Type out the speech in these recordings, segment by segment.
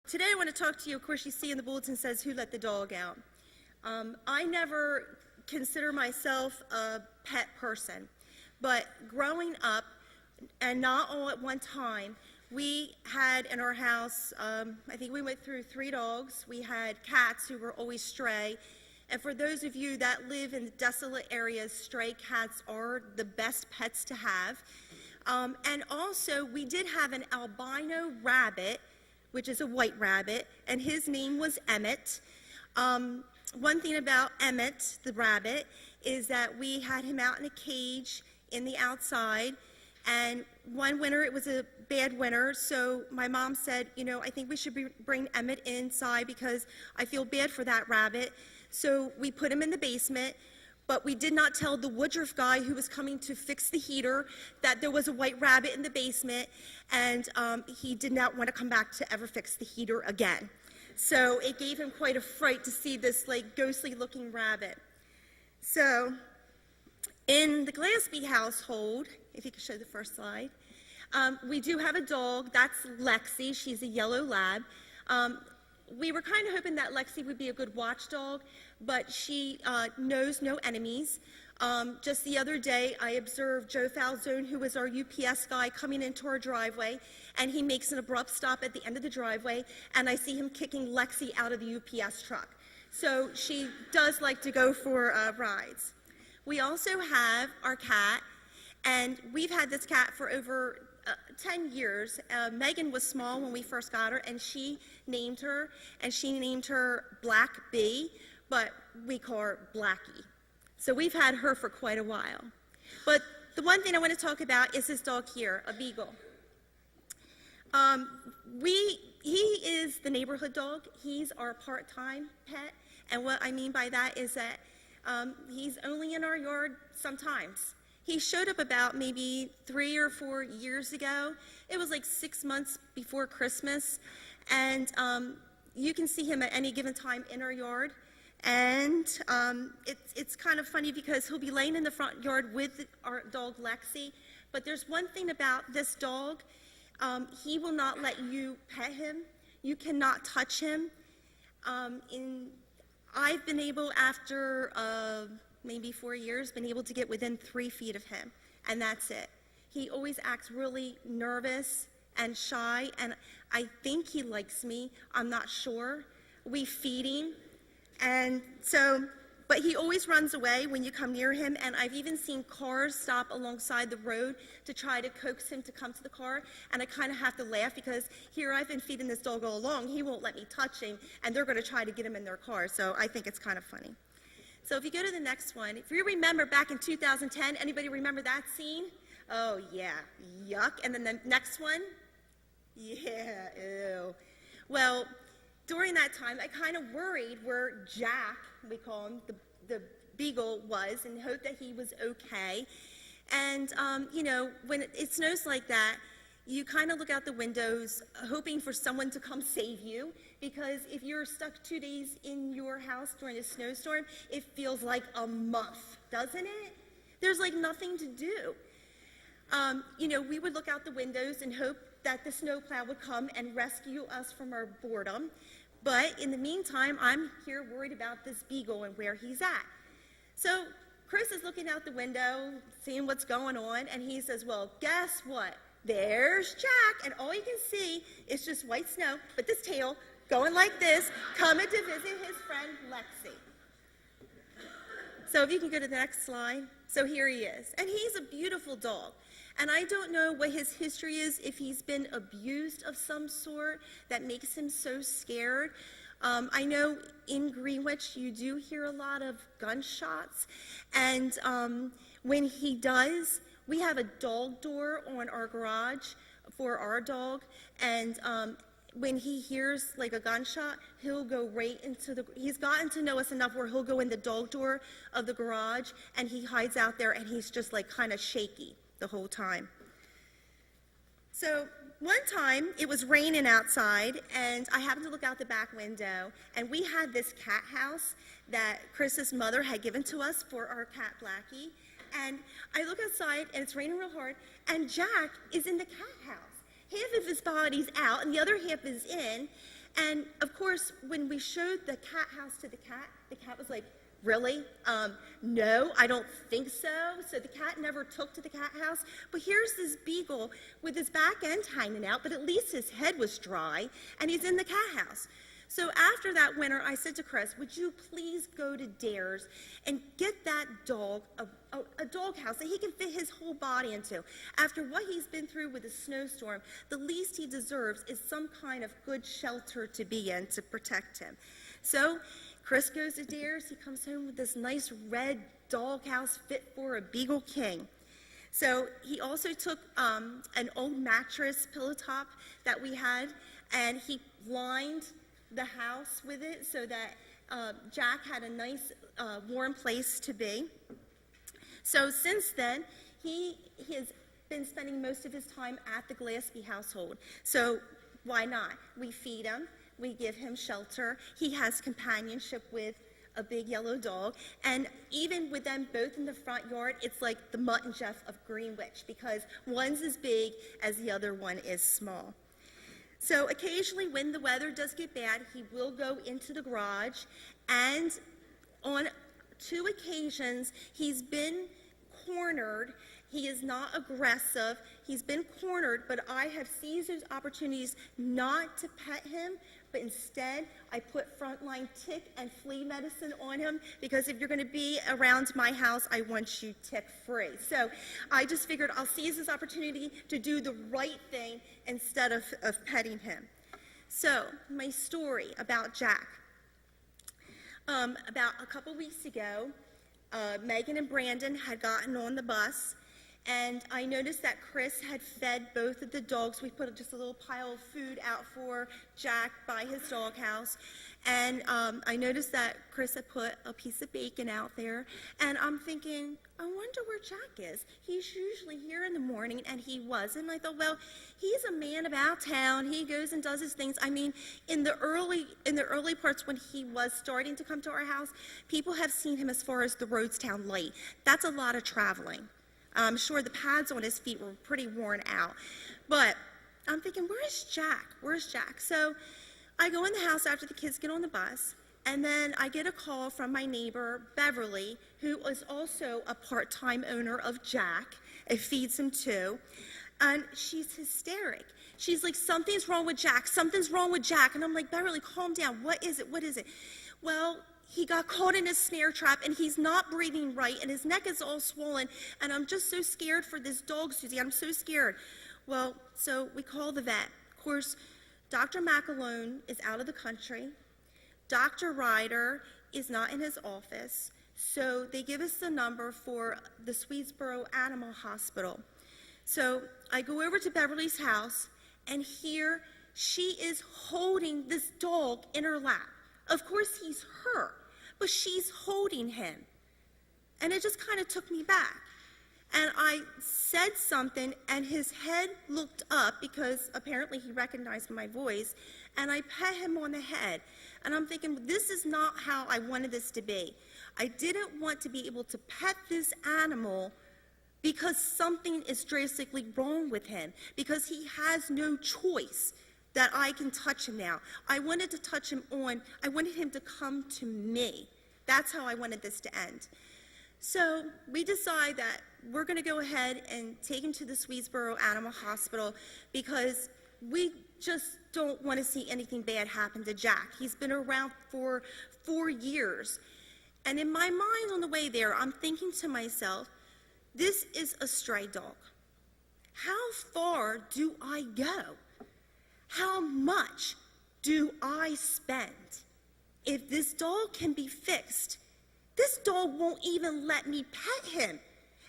Today I want to talk to you, of course you see in the bulletin says, who let the dog out? I never consider myself a pet person, but growing up, and not all at one time, we had in our house, I think we went through 3 dogs. We had cats who were always stray. And for those of you that live in desolate areas, stray cats are the best pets to have. And also, we did have an albino rabbit, which is a white rabbit, and his name was Emmett. One thing about Emmett, the rabbit, is that we had him out in a cage in the outside, and one winter, it was a bad winter, so my mom said, I think we should bring Emmett inside because I feel bad for that rabbit. So we put him in the basement, but we did not tell the Woodruff guy who was coming to fix the heater that there was a white rabbit in the basement, and he did not want to come back to ever fix the heater again. So it gave him quite a fright to see this ghostly looking rabbit. So in the Gillespie household, if you could show the first slide, we do have a dog. That's Lexi. She's a yellow lab. We were kind of hoping that Lexi would be a good watchdog, but she knows no enemies. Just the other day, I observed Joe Falzone, who was our UPS guy, coming into our driveway, and he makes an abrupt stop at the end of the driveway, and I see him kicking Lexi out of the UPS truck. So she does like to go for rides. We also have our cat, and we've had this cat for over 10 years. Megan was small when we first got her, and she named her Black Bee, but we call her Blackie. So we've had her for quite a while. But the one thing I want to talk about is this dog here, a beagle. He is the neighborhood dog. He's our part-time pet, and what I mean by that is that he's only in our yard sometimes. He showed up about maybe 3 or 4 years ago. It was like 6 months before Christmas, and you can see him at any given time in our yard. And it's kind of funny because he'll be laying in the front yard with our dog Lexi. But there's one thing about this dog. He will not let you pet him. You cannot touch him. I've been able, after maybe 4 years, been able to get within 3 feet of him, and that's it. He always acts really nervous and shy, and I think he likes me. I'm not sure. We feed him, and so, but he always runs away when you come near him, and I've even seen cars stop alongside the road to try to coax him to come to the car, and I kind of have to laugh because here I've been feeding this dog all along. He won't let me touch him, and they're going to try to get him in their car, so I think it's kind of funny. So if you go to the next one, if you remember back in 2010, anybody remember that scene? Oh yeah, yuck. And then the next one? Yeah, ew. Well, during that time, I kind of worried where Jack, we call him, the beagle, was, and hoped that he was okay. And, when it snows like that, you kind of look out the windows hoping for someone to come save you, because if you're stuck 2 days in your house during a snowstorm, it feels like a month, doesn't it? There's nothing to do. We would look out the windows and hope that the snowplow would come and rescue us from our boredom. But in the meantime, I'm here worried about this beagle and where he's at. So Chris is looking out the window, seeing what's going on, and he says, well, guess what? There's Jack, and all you can see is just white snow, but this tail going like this, coming to visit his friend Lexi. So if you can go to the next slide. So here he is, and he's a beautiful dog. And I don't know what his history is, if he's been abused of some sort that makes him so scared. I know in Greenwich you do hear a lot of gunshots, and when he does, we have a dog door on our garage for our dog, and when he hears a gunshot, he'll go right into he's gotten to know us enough where he'll go in the dog door of the garage, and he hides out there, and he's just kind of shaky the whole time. So one time, it was raining outside, and I happened to look out the back window, and we had this cat house that Chris's mother had given to us for our cat Blackie. And I look outside, and it's raining real hard, and Jack is in the cat house. Half of his body's out, and the other half is in, And of course, when we showed the cat house to the cat was like, really? No, I don't think so. So the cat never took to the cat house. But here's this beagle with his back end hanging out, but at least his head was dry, and he's in the cat house. So after that winter, I said to Chris, would you please go to Dares and get that dog a dog house that he can fit his whole body into? After what he's been through with the snowstorm, the least he deserves is some kind of good shelter to be in to protect him. So Chris goes to Dares. He comes home with this nice red dog house fit for a Beagle King. So he also took an old mattress pillow top that we had, and he lined the house with it so that Jack had a nice warm place to be. So since then, he has been spending most of his time at the Glaspie household. So why not? We feed him, we give him shelter, he has companionship with a big yellow dog, and even with them both in the front yard, it's like the Mutt and Jeff of Greenwich, because one's as big as the other one is small. So occasionally when the weather does get bad, he will go into the garage, and on 2 occasions he's been cornered. He is not aggressive. He's been cornered, but I have seized those opportunities not to pet him, but instead I put frontline tick and flea medicine on him, because if you're going to be around my house, I want you tick-free. So I just figured I'll seize this opportunity to do the right thing instead of petting him. So my story about Jack. About a couple weeks ago, Megan and Brandon had gotten on the bus, and I noticed that Chris had fed both of the dogs. We put just a little pile of food out for Jack by his doghouse, and I noticed that Chris had put a piece of bacon out there, and I'm thinking, I wonder where Jack is. He's usually here in the morning, and he wasn't. I thought, well, he's a man about town. He goes and does his things. I mean, in the early parts when he was starting to come to our house, people have seen him as far as the Roadstown Light. That's a lot of traveling. I'm sure the pads on his feet were pretty worn out. But I'm thinking, where's Jack? Where's Jack? So I go in the house after the kids get on the bus, and then I get a call from my neighbor, Beverly, who is also a part-time owner of Jack. It feeds him too. And she's hysteric. She's like, something's wrong with Jack. Something's wrong with Jack. And I'm like, Beverly, calm down. What is it? What is it? Well, he got caught in a snare trap, and he's not breathing right, and his neck is all swollen, and I'm just so scared for this dog, Susie. I'm so scared. Well, so we call the vet. Of course, Dr. McAlone is out of the country. Dr. Ryder is not in his office, so they give us the number for the Swedesboro Animal Hospital. So I go over to Beverly's house, and here she is holding this dog in her lap. Of course, he's her, but she's holding him. And it just kind of took me back. And I said something, and his head looked up, because apparently he recognized my voice, and I pet him on the head. And I'm thinking, this is not how I wanted this to be. I didn't want to be able to pet this animal because something is drastically wrong with him, because he has no choice that I can touch him now. I wanted to touch him I wanted him to come to me. That's how I wanted this to end. So we decide that we're going to go ahead and take him to the Swedesboro Animal Hospital, because we just don't want to see anything bad happen to Jack. He's been around for 4 years. And in my mind on the way there, I'm thinking to myself, this is a stray dog. How far do I go? How much do I spend? If this dog can be fixed, this dog won't even let me pet him.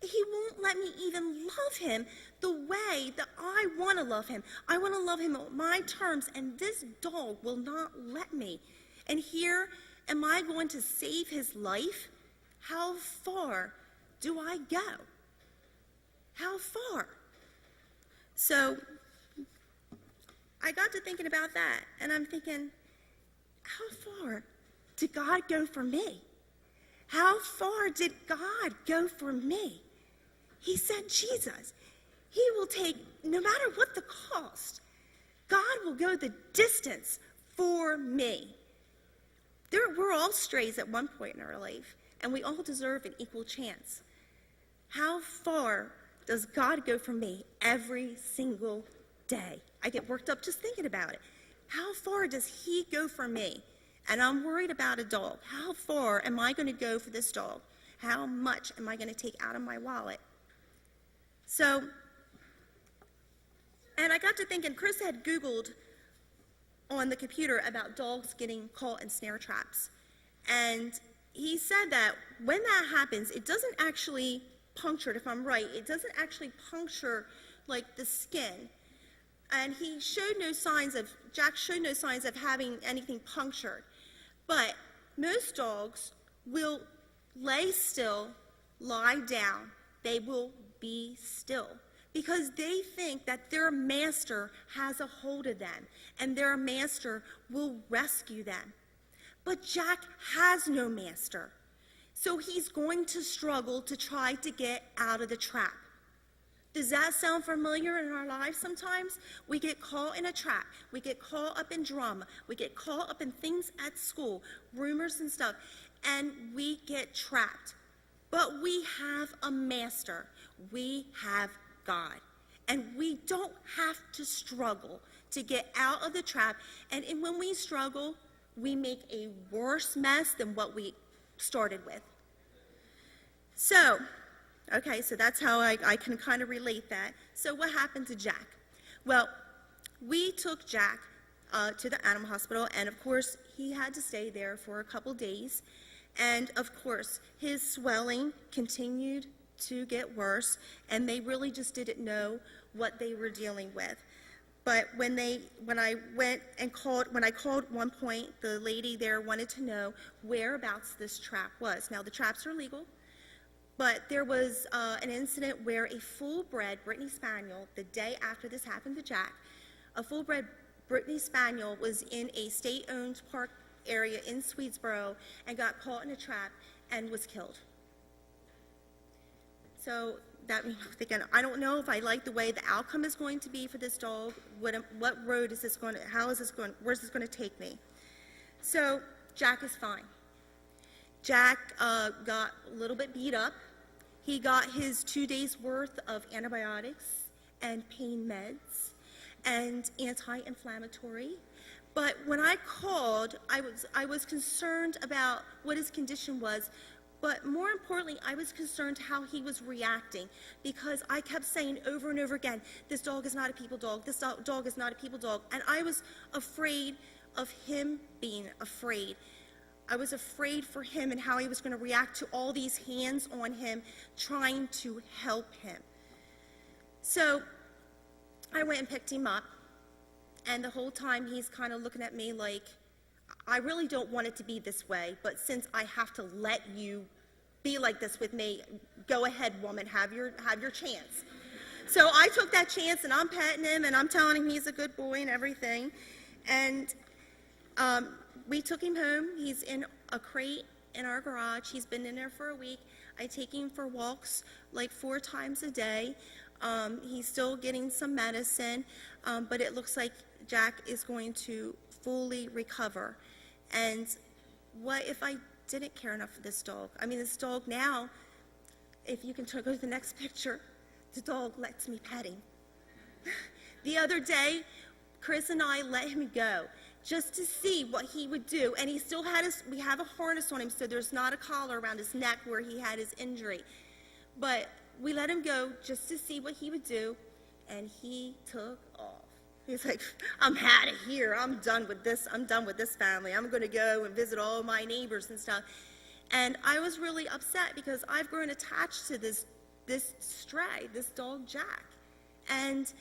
He won't let me even love him the way that I want to love him. I want to love him on my terms, and this dog will not let me. And here, am I going to save his life? How far do I go? How far? So I got to thinking about that, and I'm thinking, how far did God go for me? How far did God go for me? He sent Jesus. He will take, no matter what the cost, God will go the distance for me. We're all strays at one point in our life, and we all deserve an equal chance. How far does God go for me every single day? I get worked up just thinking about it. How far does he go for me? And I'm worried about a dog. How far am I going to go for this dog? How much am I going to take out of my wallet? So, and I got to thinking, Chris had Googled on the computer about dogs getting caught in snare traps. And he said that when that happens, it doesn't actually puncture, if I'm right, it doesn't actually puncture like the skin. And Jack showed no signs of having anything punctured. But most dogs will lay still, lie down. They will be still because they think that their master has a hold of them and their master will rescue them. But Jack has no master, so he's going to struggle to try to get out of the trap. Does that sound familiar in our lives sometimes? We get caught in a trap. We get caught up in drama. We get caught up in things at school, rumors and stuff, and we get trapped. But we have a master. We have God. And we don't have to struggle to get out of the trap. And when we struggle, we make a worse mess than what we started with. So that's how I can kind of relate that. So what happened to Jack? Well, we took Jack to the animal hospital, and of course, he had to stay there for a couple days. And of course, his swelling continued to get worse, and they really just didn't know what they were dealing with. But when I called one point, the lady there wanted to know whereabouts this trap was. Now, the traps are legal, but there was an incident where a full-bred Brittany Spaniel, the day after this happened to Jack, a full-bred Brittany Spaniel was in a state-owned park area in Swedesboro and got caught in a trap and was killed. So that made me thinking, I don't know if I like the way the outcome is going to be for this dog. What road is this going to, where's this going to take me? So Jack is fine. Jack got a little bit beat up. He got his 2 days worth of antibiotics and pain meds and anti-inflammatory. But when I called, I was concerned about what his condition was. But more importantly, I was concerned how he was reacting because I kept saying over and over again, this dog is not a people dog, this dog is not a people dog. And I was afraid of him being afraid. I was afraid for him and how he was going to react to all these hands on him trying to help him. So I went and picked him up, and the whole time he's kind of looking at me like, I really don't want it to be this way, but since I have to let you be like this with me, go ahead, woman, have your chance. So I took that chance, and I'm petting him, and I'm telling him he's a good boy and everything. And we took him home. He's in a crate in our garage. He's been in there for a week. I take him for walks like 4 times a day. He's still getting some medicine, but it looks like Jack is going to fully recover. And what if I didn't care enough for this dog? I mean, this dog now, if you can go to the next picture, the dog lets me pet him. The other day, Chris and I let him go just to see what he would do. And he still had we have a harness on him, so there's not a collar around his neck where he had his injury. But we let him go just to see what he would do, and he took off. He's like, I'm out of here. I'm done with this. I'm done with this family. I'm going to go and visit all my neighbors and stuff. And I was really upset because I've grown attached to this stray, this dog Jack. And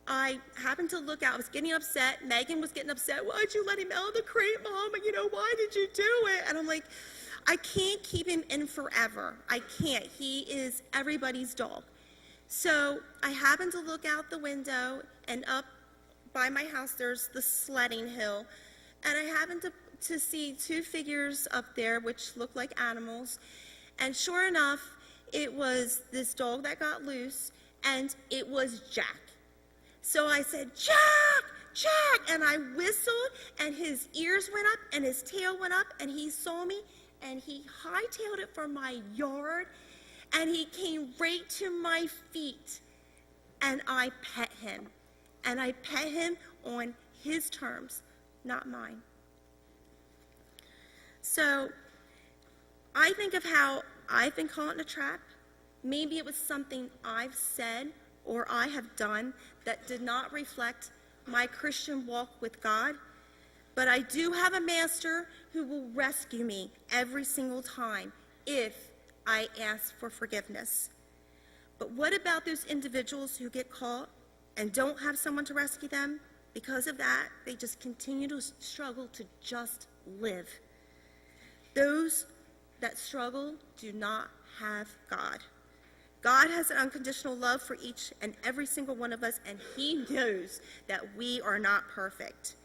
I happened to look out. I was getting upset. Megan was getting upset. Why'd you let him out of the crate, Mom? And, why did you do it? And I'm like, I can't keep him in forever. I can't. He is everybody's dog. So I happened to look out the window, and up by my house there's the sledding hill, and I happened to see 2 figures up there which looked like animals, and sure enough it was this dog that got loose, and it was Jack. So I said, Jack, Jack, and I whistled, and his ears went up, and his tail went up, and he saw me, and he hightailed it from my yard, and he came right to my feet, and I pet him. And I pet him on his terms, not mine. So I think of how I've been caught in a trap. Maybe it was something I've said or I have done that did not reflect my Christian walk with God. But I do have a master who will rescue me every single time if I ask for forgiveness. But what about those individuals who get caught and don't have someone to rescue them? Because of that, they just continue to struggle to just live. Those that struggle do not have God. God has an unconditional love for each and every single one of us, and he knows that we are not perfect.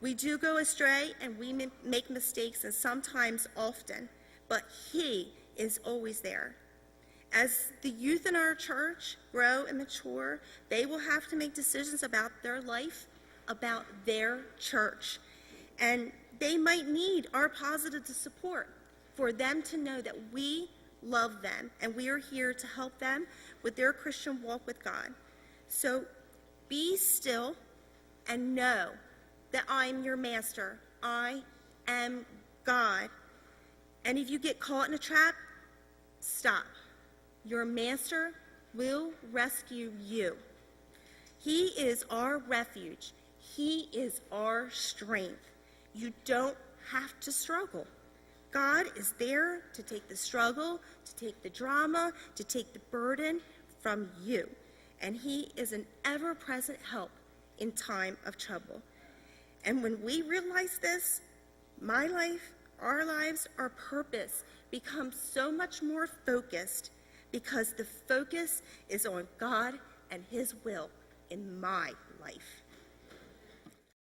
We do go astray, and we make mistakes, and sometimes often, but he is always there. As the youth in our church grow and mature, they will have to make decisions about their life, about their church. And they might need our positive support for them to know that we love them and we are here to help them with their Christian walk with God. So be still and know that I'm your master. I am God. And if you get caught in a trap, stop. Your master will rescue you. He is our refuge. He is our strength. You don't have to struggle. God is there to take the struggle, to take the drama, to take the burden from you. And he is an ever-present help in time of trouble. And when we realize this, my life, our lives, our purpose becomes so much more focused because the focus is on God and his will in my life.